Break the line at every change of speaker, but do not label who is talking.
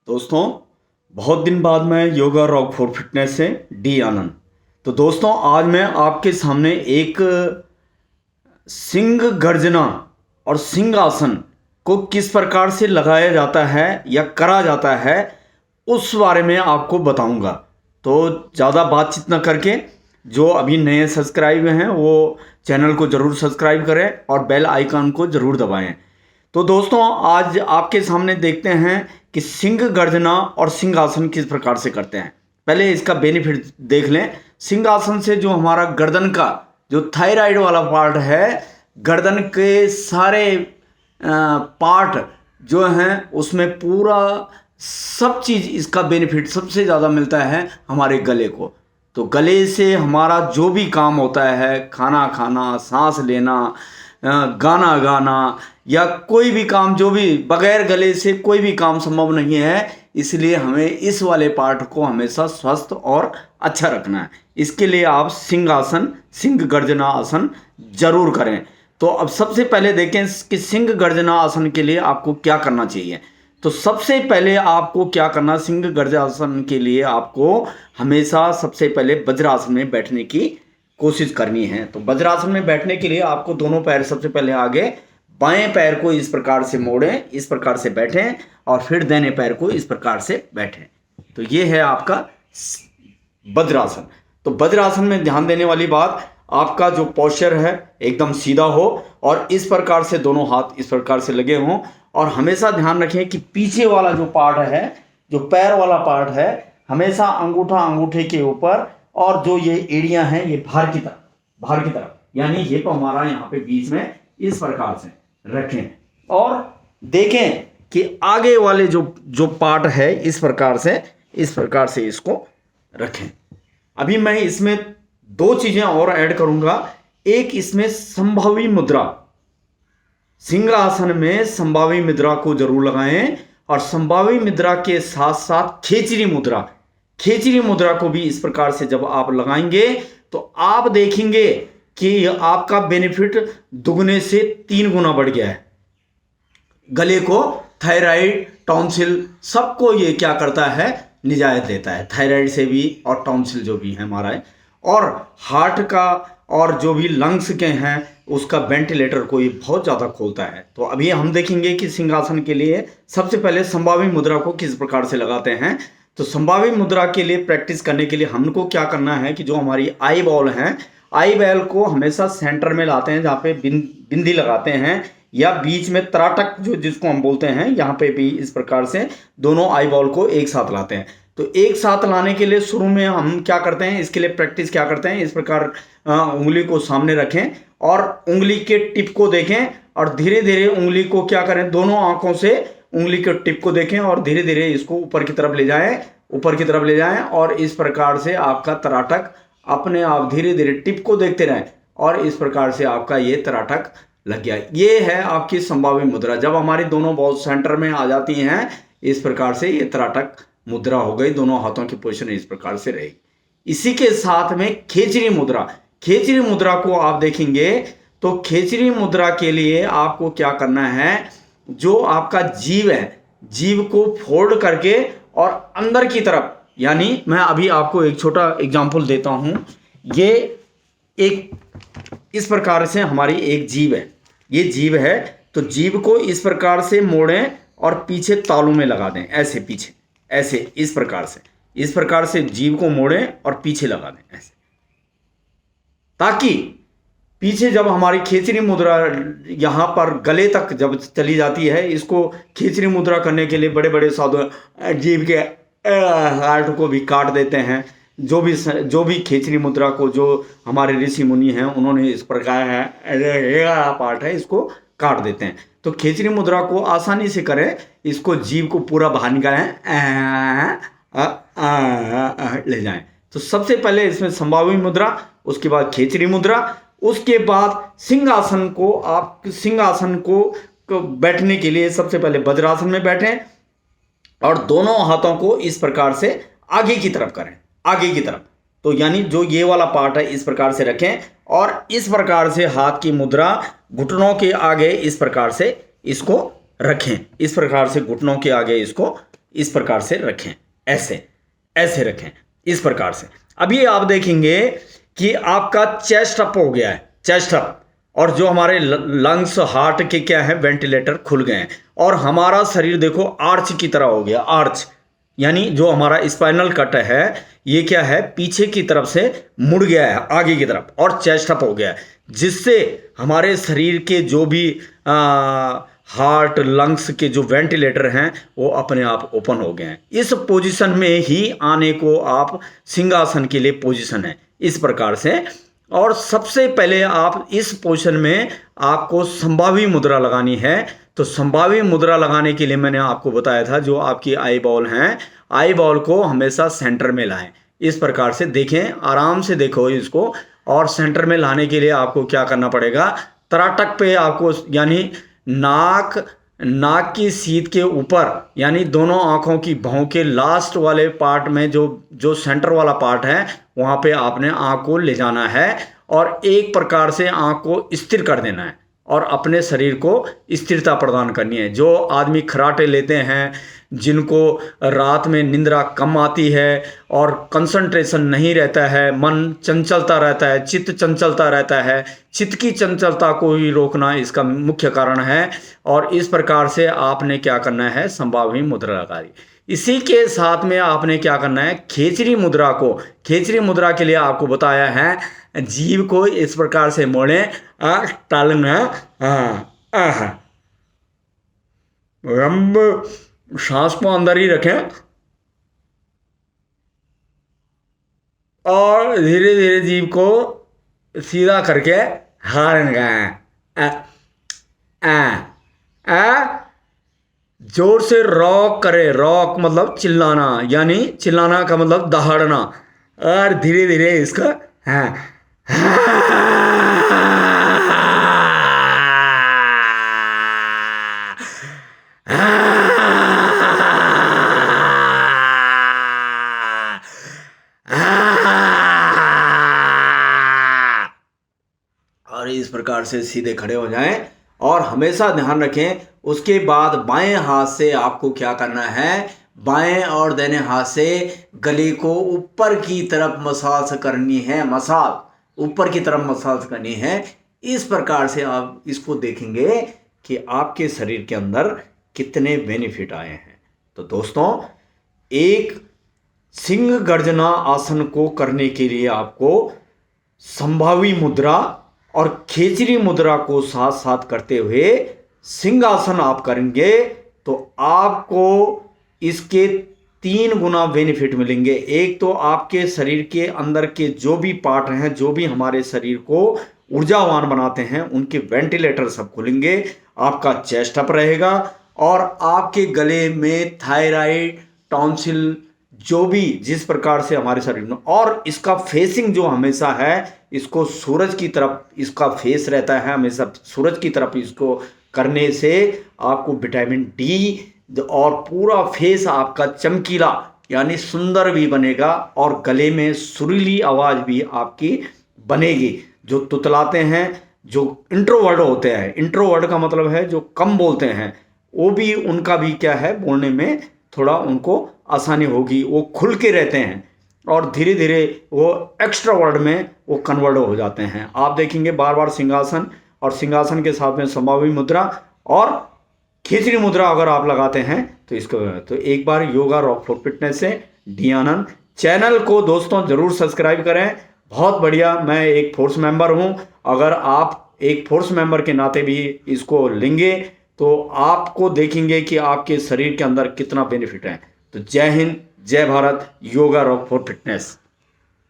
दोस्तों, बहुत दिन बाद मैं योगा रॉक फॉर फिटनेस से डी आनंद। तो दोस्तों, आज मैं आपके सामने एक सिंह गर्जना और सिंहासन को किस प्रकार से लगाया जाता है या करा जाता है उस बारे में आपको बताऊंगा। तो ज़्यादा बातचीत न करके जो अभी नए सब्सक्राइब हैं वो चैनल को ज़रूर सब्सक्राइब करें और बेल आइकन को ज़रूर दबाएं। तो दोस्तों, आज आपके सामने देखते हैं कि सिंह गर्जना और सिंहासन किस प्रकार से करते हैं। पहले इसका बेनिफिट देख लें। सिंहासन से जो हमारा गर्दन का जो थायराइड वाला पार्ट है, गर्दन के सारे पार्ट जो हैं उसमें पूरा सब चीज़ इसका बेनिफिट सबसे ज़्यादा मिलता है हमारे गले को। तो गले से हमारा जो भी काम होता है, खाना खाना, सांस लेना, गाना गाना या कोई भी काम, जो भी बगैर गले से कोई भी काम संभव नहीं है। इसलिए हमें इस वाले पार्ट को हमेशा स्वस्थ और अच्छा रखना है। इसके लिए आप सिंहासन, सिंह गर्जना आसन जरूर करें। तो अब सबसे पहले देखें कि सिंह गर्जना आसन के लिए आपको क्या करना चाहिए। तो सबसे पहले आपको क्या करना, सिंह गर्जनासन के लिए आपको हमेशा सबसे पहले वज्रासन में बैठने की कोशिश करनी है। तो वज्रासन में बैठने के लिए आपको दोनों पैर सबसे पहले आगे, बाएं पैर को इस प्रकार से मोड़ें, इस प्रकार से बैठें और फिर दाहिने पैर को इस प्रकार से बैठें। तो ये है आपका वज्रासन। तो वज्रासन में ध्यान देने वाली बात, आपका जो पोस्चर है एकदम सीधा हो और इस प्रकार से दोनों हाथ इस प्रकार से लगे हों। और हमेशा ध्यान रखें कि पीछे वाला जो पार्ट है, जो पैर वाला पार्ट है, हमेशा अंगूठा अंगूठे के ऊपर, और जो ये एड़ियां हैं ये बाहर की तरफ, यानी ये तो हमारा यहाँ पे बीच में इस प्रकार से रखें। और देखें कि आगे वाले जो पार्ट है इस प्रकार से इसको रखें। अभी मैं इसमें दो चीजें और ऐड करूंगा। एक, इसमें संभावी मुद्रा, सिंहासन में संभावी मुद्रा को जरूर लगाएं। और संभावी मुद्रा के साथ साथ खेचरी मुद्रा को भी इस प्रकार से जब आप लगाएंगे तो आप देखेंगे कि आपका बेनिफिट दुगने से 3 गुना बढ़ गया है। गले को थायराइड, टॉन्सिल, सबको ये क्या करता है, निजात देता है। थायराइड से भी और टॉन्सिल जो भी है हमारा है, और हार्ट का और जो भी लंग्स के हैं उसका वेंटिलेटर को ये बहुत ज़्यादा खोलता है। तो अभी हम देखेंगे कि सिंहासन के लिए सबसे पहले संभावी मुद्रा को किस प्रकार से लगाते हैं। तो संभावी मुद्रा के लिए प्रैक्टिस करने के लिए हमको क्या करना है कि जो हमारी आई बॉल है, आई बॉल को हमेशा सेंटर में लाते हैं, जहाँ पे बिंदी लगाते हैं, या बीच में तराटक जो जिसको हम बोलते हैं, यहाँ पे भी इस प्रकार से दोनों आई बॉल को एक साथ लाते हैं। तो एक साथ लाने के लिए शुरू में हम क्या करते हैं, इसके लिए प्रैक्टिस क्या करते हैं, इस प्रकार उंगली को सामने रखें और उंगली के टिप को देखें और धीरे धीरे उंगली को क्या करें, दोनों आंखों से उंगली के टिप को देखें और धीरे धीरे इसको ऊपर की तरफ ले जाएं और इस प्रकार से आपका तराटक अपने आप धीरे धीरे टिप को देखते रहें और इस प्रकार से आपका ये तराटक लग गया। ये है आपकी संभावी मुद्रा। जब हमारी दोनों बॉल सेंटर में आ जाती हैं इस प्रकार से, ये तराटक मुद्रा हो गई। दोनों हाथों की पोजीशन इस प्रकार से रहेगी। इसी के साथ में खेचरी मुद्रा को आप देखेंगे तो खेचरी मुद्रा के लिए आपको क्या करना है, जो आपका जीव है, जीव को फोल्ड करके और अंदर की तरफ, यानी मैं अभी आपको एक छोटा एग्जांपल देता हूं। ये एक इस प्रकार से हमारी एक जीव है, ये जीव है। तो जीव को इस प्रकार से मोड़ें और पीछे तालू में लगा दें, ऐसे पीछे, ऐसे इस प्रकार से जीव को मोड़ें और पीछे लगा दें ऐसे, ताकि पीछे जब हमारी खेचरी मुद्रा यहाँ पर गले तक जब चली जाती है, इसको खेचरी मुद्रा करने के लिए बड़े बड़े साधु जीव के हार्ट को भी काट देते हैं। जो भी खेचरी मुद्रा को जो हमारे ऋषि मुनि हैं उन्होंने इस प्रकार पार्ट है इसको काट देते हैं। तो खेचरी मुद्रा को आसानी से करें, इसको जीव को पूरा बाहर निकालें, ले जाएं। तो सबसे पहले इसमें संभावी मुद्रा, उसके बाद खेचरी मुद्रा, उसके बाद सिंहासन को, आप सिंहासन को बैठने के लिए सबसे पहले वज्रासन में बैठें और दोनों हाथों को इस प्रकार से आगे की तरफ करें, आगे की तरफ। तो यानी जो ये वाला पार्ट है इस प्रकार से रखें और इस प्रकार से हाथ की मुद्रा घुटनों के आगे इस प्रकार से इसको रखें, इस प्रकार से घुटनों के आगे इसको इस प्रकार से रखें, ऐसे ऐसे रखें इस प्रकार से। अभी आप देखेंगे कि आपका चेस्ट अप हो गया है, चेस्ट अप, और जो हमारे लंग्स हार्ट के क्या है वेंटिलेटर खुल गए हैं, और हमारा शरीर देखो आर्च की तरह हो गया, आर्च यानी जो हमारा स्पाइनल कट है ये क्या है पीछे की तरफ से मुड़ गया है आगे की तरफ, और चेस्ट अप हो गया है, जिससे हमारे शरीर के जो भी हार्ट लंग्स के जो वेंटिलेटर हैं वो अपने आप ओपन हो गए हैं। इस पोजीशन में ही आने को आप सिंहासन के लिए पोजीशन है इस प्रकार से। और सबसे पहले आप इस पोजीशन में आपको संभावी मुद्रा लगानी है। तो संभावी मुद्रा लगाने के लिए मैंने आपको बताया था जो आपकी आई बॉल हैं, आई बॉल को हमेशा सेंटर में लाएं, इस प्रकार से देखें, आराम से देखो इसको। और सेंटर में लाने के लिए आपको क्या करना पड़ेगा, तराटक पे आपको यानी नाक की सीध के ऊपर यानी दोनों आंखों की भौं के लास्ट वाले पार्ट में जो सेंटर वाला पार्ट है वहां पे आपने आंख को ले जाना है और एक प्रकार से आंख को स्थिर कर देना है और अपने शरीर को स्थिरता प्रदान करनी है। जो आदमी खराटे लेते हैं, जिनको रात में निंद्रा कम आती है और कंसंट्रेशन नहीं रहता है, मन चंचलता रहता है, चित्त चंचलता रहता है, चित्त की चंचलता को ही रोकना इसका मुख्य कारण है। और इस प्रकार से आपने क्या करना है, संभावी मुद्रा लगाई। इसी के साथ में आपने क्या करना है, खेचरी मुद्रा को, खेचरी मुद्रा के लिए आपको बताया है जीभ को इस प्रकार से मोड़े, टालना, सांस को अंदर ही रखें और धीरे धीरे जीभ को सीधा करके हारन गाएं, जोर से रॉक करे, रॉक मतलब चिल्लाना, यानी चिल्लाना का मतलब दहाड़ना, और धीरे धीरे इसका और इस प्रकार से सीधे खड़े हो जाएं। और हमेशा ध्यान रखें, उसके बाद बाएं हाथ से आपको क्या करना है, बाएं और दाहिने हाथ से गले को ऊपर की तरफ मसाज करनी है, मसाज ऊपर की तरफ मसाज करनी है। इस प्रकार से आप इसको देखेंगे कि आपके शरीर के अंदर कितने बेनिफिट आए हैं। तो दोस्तों, एक सिंह गर्जना आसन को करने के लिए आपको संभावी मुद्रा और खेचरी मुद्रा को साथ साथ करते हुए सिंहासन आप करेंगे तो आपको इसके 3 गुना बेनिफिट मिलेंगे। एक तो आपके शरीर के अंदर के जो भी पार्ट हैं, जो भी हमारे शरीर को ऊर्जावान बनाते हैं, उनके वेंटिलेटर सब खुलेंगे, आपका चेस्ट अप रहेगा और आपके गले में थायराइड, टॉन्सिल, जो भी जिस प्रकार से हमारे शरीर में, और इसका फेसिंग जो हमेशा है, इसको सूरज की तरफ इसका फेस रहता है, हमेशा सूरज की तरफ इसको करने से आपको विटामिन डी और पूरा फेस आपका चमकीला यानी सुंदर भी बनेगा और गले में सुरीली आवाज़ भी आपकी बनेगी। जो तुतलाते हैं, जो इंट्रोवर्ड होते हैं, इंट्रोवर्ड का मतलब है जो कम बोलते हैं, वो भी उनका भी क्या है, बोलने में थोड़ा उनको आसानी होगी, वो खुल के रहते हैं और धीरे धीरे वो एक्स्ट्रावर्ड में वो कन्वर्ट हो जाते हैं। आप देखेंगे बार बार सिंहासन और सिंहासन के साथ में संभावी मुद्रा और खेचरी मुद्रा अगर आप लगाते हैं तो इसको, तो एक बार योगा रॉक फॉर फिटनेस से डी आनंद चैनल को दोस्तों जरूर सब्सक्राइब करें। बहुत बढ़िया, मैं एक फोर्स मेंबर हूं, अगर आप एक फोर्स मेंबर के नाते भी इसको लेंगे तो आपको देखेंगे कि आपके शरीर के अंदर कितना बेनिफिट है। तो जय हिंद, जय Bharat, yoga rock for fitness.